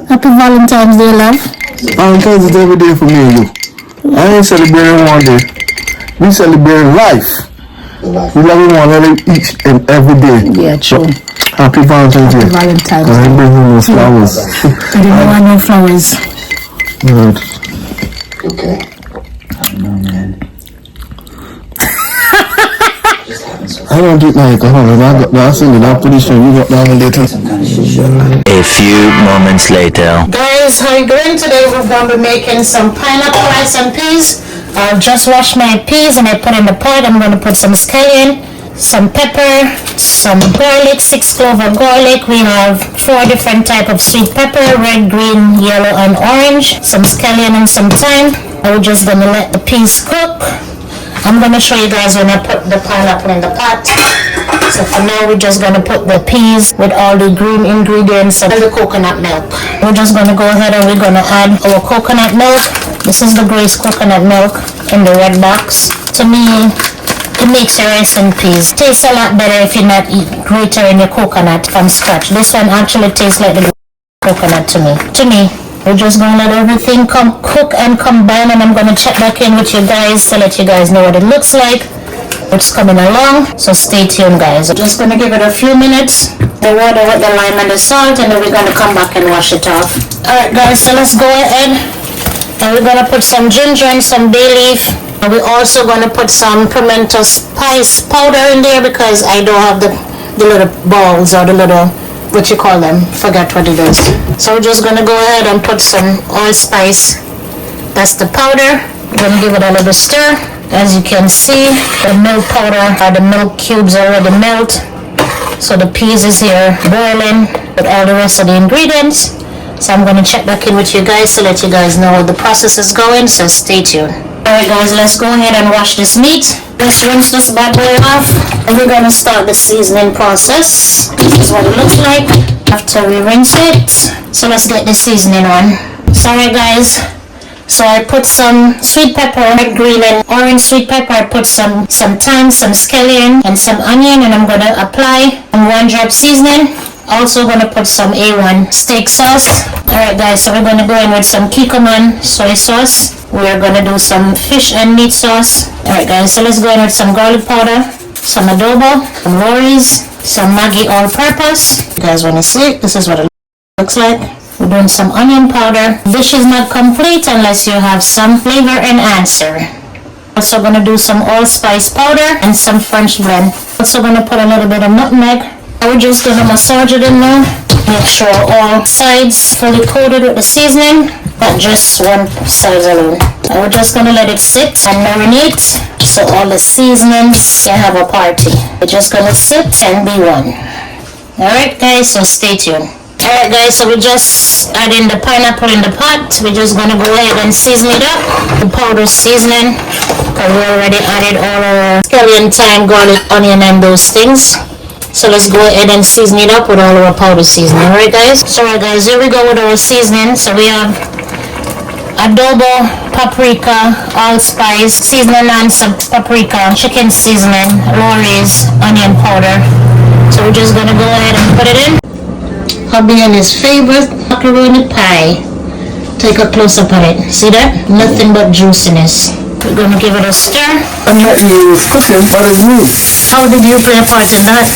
Happy Valentine's Day, love. Valentine's is every day for me and you. I ain't celebrating one day. We celebrate life. We love one each and every day. Yeah, true. Happy Valentine's Day. Happy Valentine's Day. I bring you those flowers. I didn't want no flowers. Good. Okay. I don't know, man. I don't do like alcohol. I got dancing and I'm pretty sure you got down later. Some kind of shit show. A few moments later. Guys, how you doing? Today we're going to be making some pineapple rice and peas. I've just washed my peas and I put in the pot. I'm going to put some scallion, some pepper, some garlic, 6 cloves of garlic. We have 4 different types of sweet pepper, red, green, yellow, and orange. Some scallion and some thyme. We're just going to let the peas cook. I'm going to show you guys when I put the pineapple in the pot. So for now, we're just going to put the peas with all the green ingredients and the coconut milk. We're just going to go ahead and we're going to add our coconut milk. This is the Grace coconut milk in the red box. To me, it makes your rice and peas taste a lot better if you're not grating your coconut from scratch. This one actually tastes like the coconut to me. We're just going to let everything cook and combine, and I'm going to check back in with you guys to let you guys know what it looks like. It's coming along, so stay tuned, guys. I'm just going to give it a few minutes. The water with the lime and the salt, and then we're going to come back and wash it off. Alright guys, so let's go ahead. And we're going to put some ginger and some bay leaf. And we're also going to put some pimento spice powder in there because I don't have the little balls or the little, what you call them, forget what it is. So we're just going to go ahead and put some allspice. That's the powder. We're going to give it a little stir. As you can see, the milk powder or the milk cubes already melt. So the peas is here boiling with all the rest of the ingredients. So I'm going to check back in with you guys to let you guys know how the process is going. So stay tuned. Alright guys, let's go ahead and wash this meat. Let's rinse this bad boy off. And we're going to start the seasoning process. This is what it looks like after we rinse it. So let's get the seasoning on. Sorry guys. So I put some sweet pepper, red, green, and orange sweet pepper. I put some thyme, some scallion, and some onion, and I'm going to apply 1 drop seasoning. Also going to put some A1 steak sauce. Alright guys, so we're going to go in with some Kikkoman soy sauce. We're going to do some fish and meat sauce. Alright guys, so let's go in with some garlic powder, some adobo, some Lorry's, some Maggi all-purpose. You guys want to see it? This is what it looks like. We're doing some onion powder. Dish is not complete unless you have some flavor enhancer. Also going to do some allspice powder and some French blend. Also going to put a little bit of nutmeg. We're just going to massage it in there. Make sure all sides fully coated with the seasoning, not just one side alone. And we're just going to let it sit and marinate so all the seasonings can have a party. We're just going to sit and be one. Alright guys, so stay tuned. Alright guys, so we're just adding the pineapple in the pot. We're just going to go ahead and season it up. The powder seasoning, because we already added all our scallion, thyme, garlic, onion, and those things. So let's go ahead and season it up with all our powder seasoning. Alright guys? So alright guys, here we go with our seasoning. So we have adobo, paprika, allspice, seasoning and some paprika, chicken seasoning, Lorry's, onion powder. So we're just going to go ahead and put it in. Hubby and his favorite macaroni pie. Take a close up at it. See that? Nothing but juiciness. We're going to give it a stir. I'm not you cooking, what is me? How did you play a part in that?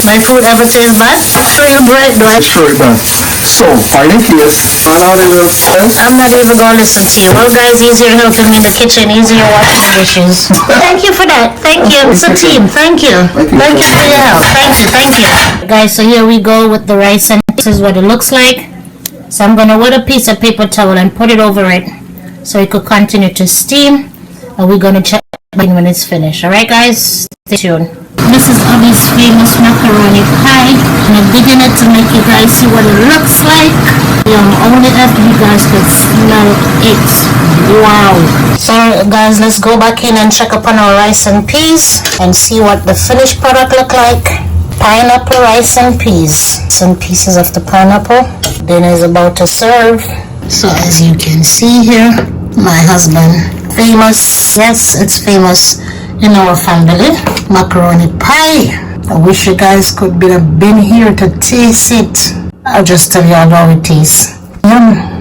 My food ever tastes bad? Real bread, do I? Sure it does. So, are you here? I'm not even I'm not even going to listen to you. Well guys, easier helping me in the kitchen, easier washing the dishes. Thank you for that. Thank you. It's a team. Thank you. Thank you for your help. Thank you. Guys, so here we go with the rice, and this is what it looks like. So I'm going to wet a piece of paper towel and put it over it so it could continue to steam. And we're going to check in when it's finished. Alright guys, stay tuned. This is Abby's famous macaroni pie. And I'm digging it to make you guys see what it looks like. Only after you guys could smell it. Wow. So guys, let's go back in and check up on our rice and peas and see what the finished product look like. Pineapple rice and peas. Some pieces of the pineapple. Dinner is about to serve. So as you can see here, my husband, famous, yes, it's famous in our family, macaroni pie. I wish you guys could have been here to taste it. I'll just tell you how it is. Yum.